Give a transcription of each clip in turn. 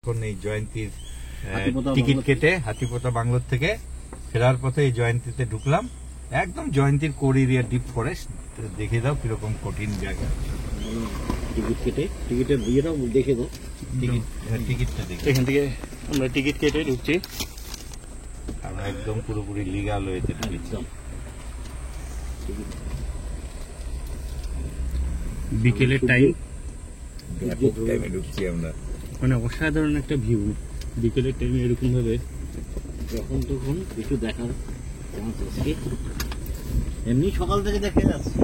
এখন এই জয়ন্তীর টিকিট কেটে হাতিপোতা বাংলোর থেকে ফেরার পথে এই জয়ন্তীতে ঢুকলাম। একদম জয়ন্তীর কোর এরিয়া, ডিপ ফরেস্ট। দেখে দাও কিরকম কঠিন জায়গা। টিকিট কেটে টিকিটের ইয়েটাও দেখে দাও। টিকিটটা দেখে এখান থেকে আমরা টিকিট কেটে ঢুকছি। আমরা একদম পুরোপুরি লিগাল ওয়েতে ঢুকছি। বিকেলের টাইমে ঢুকছি আমরা, মানে অসাধারণ একটা ভিউ। বিকেলের টাইমে এরকম ভাবে যখন তখন কিছু দেখার চান্স আছে। এমনি সকাল থেকে দেখে যাচ্ছে।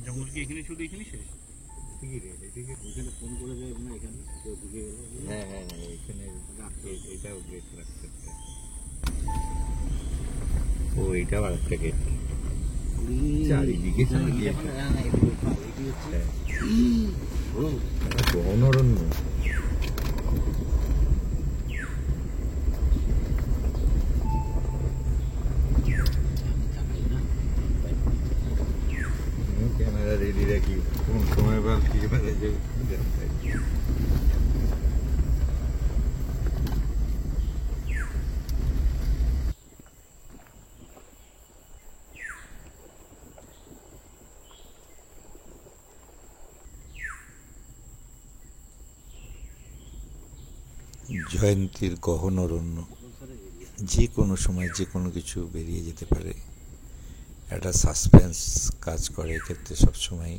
জঙ্গল কি এখানে শুধু এখানে শেষ? এখানে ফোন করে দেয় না, এখানে কেউ ঢুকে গেল। হ্যাঁ হ্যাঁ হ্যাঁ, এখানে এটাও গেট রাখছে। ও এটাও আর একটা গেট চারিদিকে। অনরণ্য ক্যামেরা রেডি রাখি, কোন সময় বা কি মানে যে জয়ন্তীর গহন অরণ্য। যে কোনো সময় যে কোনো কিছু বেরিয়ে যেতে পারে, একটা সাসপেন্স কাজ করে এক্ষেত্রে সবসময়,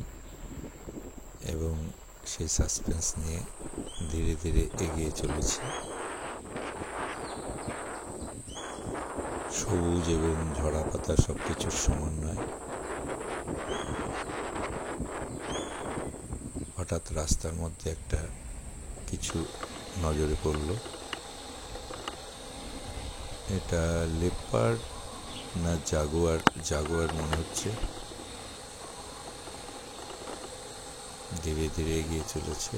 এবং সেই সাসপেন্স নিয়ে ধীরে ধীরে এগিয়ে চলেছি। সবুজ এবং ঝরা পাতা সব কিছুর সমন্বয়। হঠাৎ রাস্তার মধ্যে একটা কিছু নজরে পড়ল। এটা লেপার্ড না জাগুয়ার? জাগুয়ার মনে হচ্ছে। ধীরে ধীরে এগিয়ে চলেছে।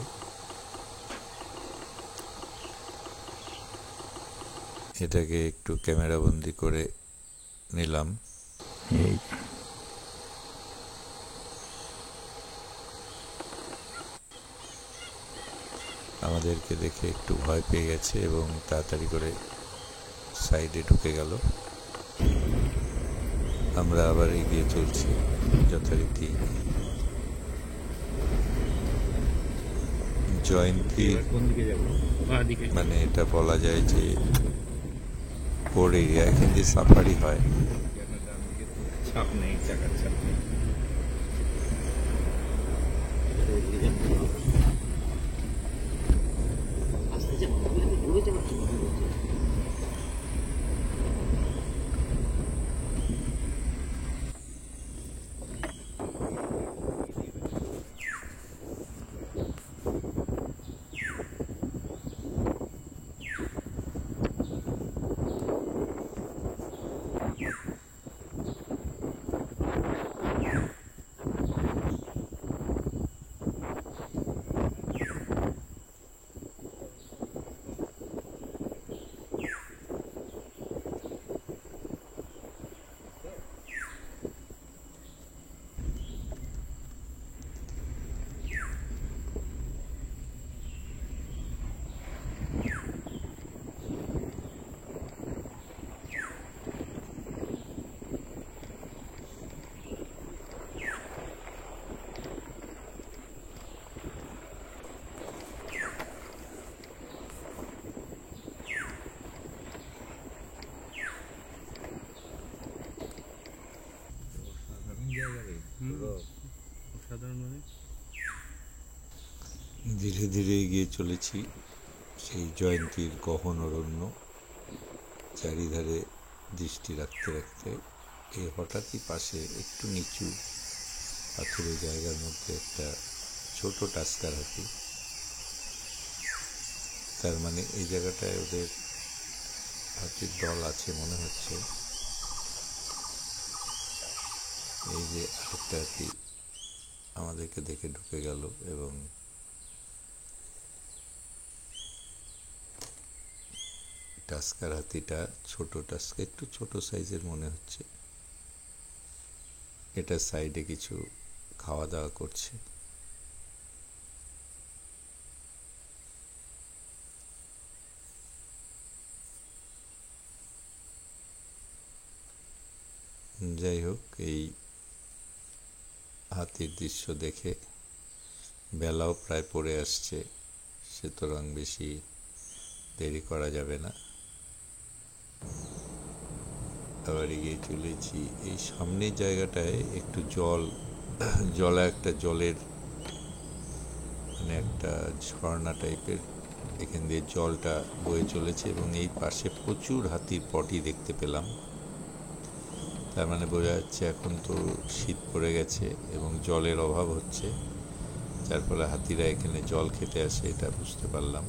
এটাকে একটু ক্যামেরা বন্দি করে নিলাম। আমাদেরকে দেখে একটু ভয় পেয়ে গেছে এবং তাড়াতাড়ি করে সাইডে ঢুকে গেল। আমরা আবার এগিয়ে চলছি যথারীতি। জয়ন্তী মানে এটা বলা যায় যে কোর এরিয়া, এখান দিয়ে সাফারি হয়। ছাপ নেই, চাকার ছাপ নেই। ধীরে ধীরে এগিয়ে চলেছি সেই জয়ন্তীর গহন অরণ্য। চারিধারে দৃষ্টি রাখতে রাখতে এই হঠাৎই পাশে একটু নিচু পাথুরে জায়গার মধ্যে একটা ছোট টাস্কার হাতি তার মানে এই জায়গাটায় ওদের হাতির দল আছে মনে হচ্ছে। এই যে আরেকটা হাতি আমাদেরকে দেখে ঢুকে গেল, এবং টাস্কার হাতিটা ছোট, টাস্কা একটু ছোট সাইজের মনে হচ্ছে। এটা সাইডে কিছু খাওয়া দাওয়া করছে। যাই হোক, এই হাতির দৃশ্য দেখে বেলাও প্রায় পড়ে আসছে, সুতরাং বেশি দেরি করা যাবে না, আবার এগিয়ে চলেছি। এই সামনের জায়গাটায় একটু জলা একটা জলের মানে একটা ঝর্ণা টাইপের, এখান দিয়ে জলটা বয়ে চলেছে এবং এই পাশে প্রচুর হাতির পটি দেখতে পেলাম। তার মানে বোঝা যাচ্ছে এখন তো শীত পড়ে গেছে এবং জলের অভাব হচ্ছে, যার ফলে হাতিরা এখানে জল খেতে আসে, এটা বুঝতে পারলাম।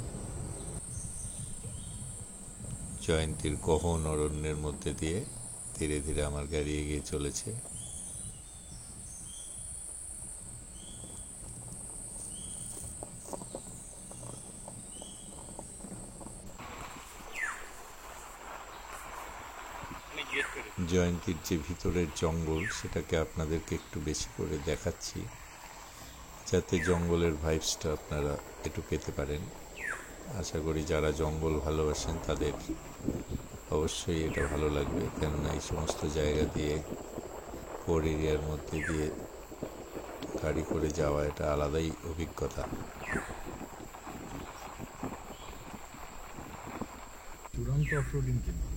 জয়ন্তীর গহন অরণ্যের মধ্যে দিয়ে ধীরে ধীরে আমার গাড়ি এগিয়ে চলেছে। জয়ন্তীর যে ভিতরের জঙ্গল, সেটাকে আপনাদেরকে একটু বেশি করে দেখাচ্ছি, যাতে জঙ্গলের ভাইবসটা আপনারা একটু পেতে পারেন। আশা করি যারা জঙ্গল ভালোবাসেন তাদের অবশ্যই এটা ভালো লাগবে, কেননা এই সমস্ত জায়গা দিয়ে কোর এরিয়ার মধ্যে দিয়ে গাড়ি করে যাওয়া এটা আলাদাই অভিজ্ঞতা। চূড়ান্ত অফরোডিং কিন্তু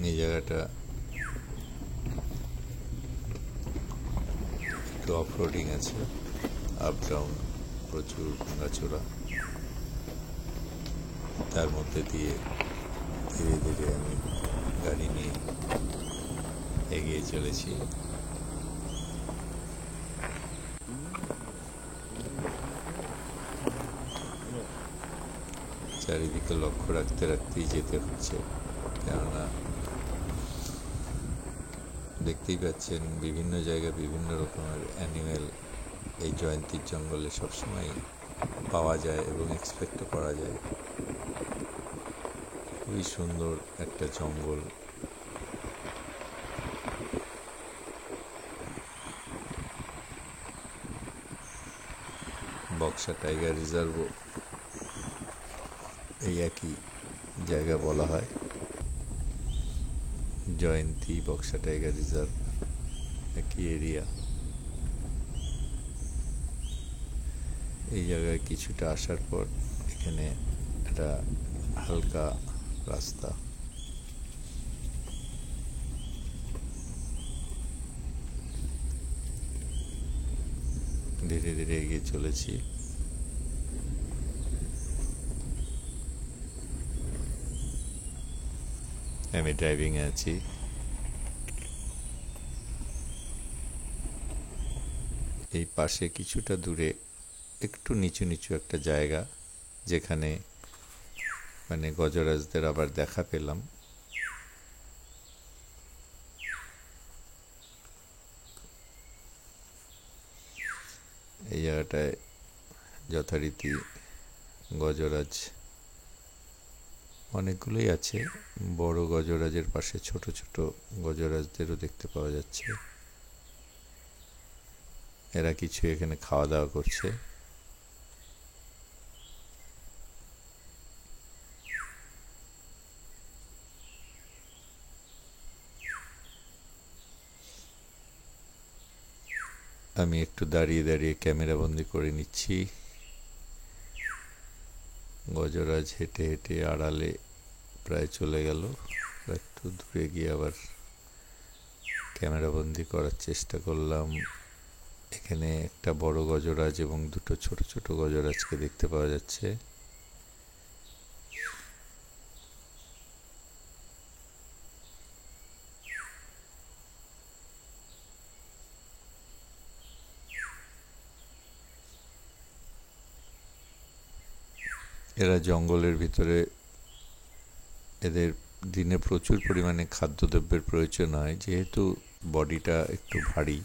এই জায়গাটা একটু অফরোডিং আছে, আপ ডাউন, প্রচুর ভাঙাচোরা, তার মধ্যে দিয়ে ধীরে ধীরে আমি গাড়ি নিয়ে এগিয়ে চলেছি। চারিদিকে লক্ষ্য রাখতে রাখতেই যেতে হচ্ছে, কেননা দেখতেই পাচ্ছেন বিভিন্ন জায়গায় বিভিন্ন রকমের অ্যানিমেল এই জয়ন্তীর জঙ্গলে সবসময় পাওয়া যায় এবং এক্সপেক্টও করা যায়। খুবই সুন্দর একটা জঙ্গল। বক্সা টাইগার রিজার্ভও এই একই জায়গা বলা হয়, জয়ন্তী বক্সা টাইগার রিজার্ভ একই এরিয়া। এই জায়গায় কিছুটা আসার পর এখানে একটা হালকা রাস্তা, ধীরে ধীরে এগিয়ে চলেছি। আমি ড্রাইভিংয়ে আছি। এই পাশে কিছুটা দূরে একটু নিচু নিচু একটা জায়গা, যেখানে মানে গজরাজদের আবার দেখা পেলাম। এই জায়গাটায় যথারীতি গজরাজ অনেকগুলোই আছে, বড় গজরাজের পাশে ছোট ছোট গজরাজদেরও দেখতে পাওয়া যাচ্ছে। এরা কিছু এখানে খাওয়া দাওয়া করছে। আমি একটু দাঁড়িয়ে দাঁড়িয়ে ক্যামেরা বন্দি করে নিচ্ছি। গজরাজ হেঁটে হেঁটে আড়ালে প্রায় চলে গেল, একটু দূরে গিয়ে আবার ক্যামেরা বন্দি করার চেষ্টা করলাম। এখানে একটা বড় গজরাজ এবং দুটো ছোট ছোট গজরাজকে দেখতে পাওয়া যাচ্ছে। এরা জঙ্গলের ভিতরে, এদের দিনে প্রচুর পরিমাণে খাদ্যদ্রব্যের প্রয়োজন হয়, যেহেতু বডিটা একটু ভারী।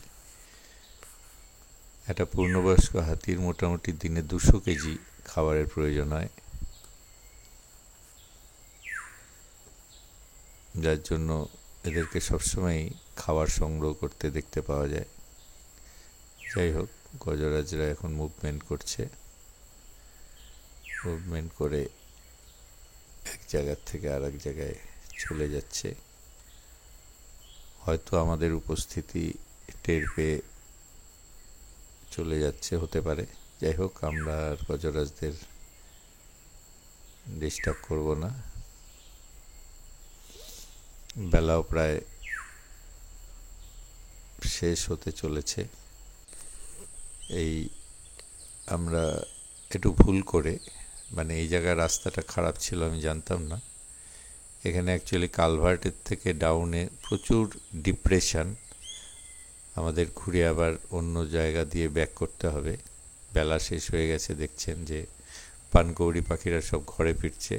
একটা পূর্ণবয়স্ক হাতির মোটামুটি দিনে 200 কেজি খাবারের প্রয়োজন হয়, যার জন্য এদেরকে সবসময় খাবার সংগ্রহ করতে দেখতে পাওয়া যায়। যাই হোক, গজরাজরা এখন মুভমেন্ট করছে, মুভমেন্ট করে এক জায়গার থেকে আর এক জায়গায় চলে যাচ্ছে। হয়তো আমাদের উপস্থিতি টের পেয়ে চলে যাচ্ছে, হতে পারে। যাই হোক, আমরা আর গজরাজদের ডিস্টার্ব করব না। বেলাও প্রায় শেষ হতে চলেছে। এই আমরা একটু ভুল করে, মানে এই জায়গার রাস্তাটা খারাপ ছিল, আমি জানতাম না। এখানে অ্যাকচুয়ালি কালভার্টের থেকে ডাউনে প্রচুর ডিপ্রেশন, আমাদের ঘুরে আবার অন্য জায়গা দিয়ে ব্যাক করতে হবে। বেলা শেষ হয়ে গেছে, দেখছেন যে পানকৌড়ি পাখিরা সব ঘরে ফিরছে।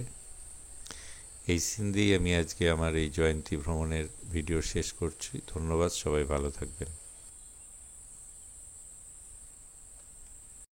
এই সিন দিয়েই আমি আজকে আমার এই জয়ন্তী ভ্রমণের ভিডিও শেষ করছি। ধন্যবাদ, সবাই ভালো থাকবেন।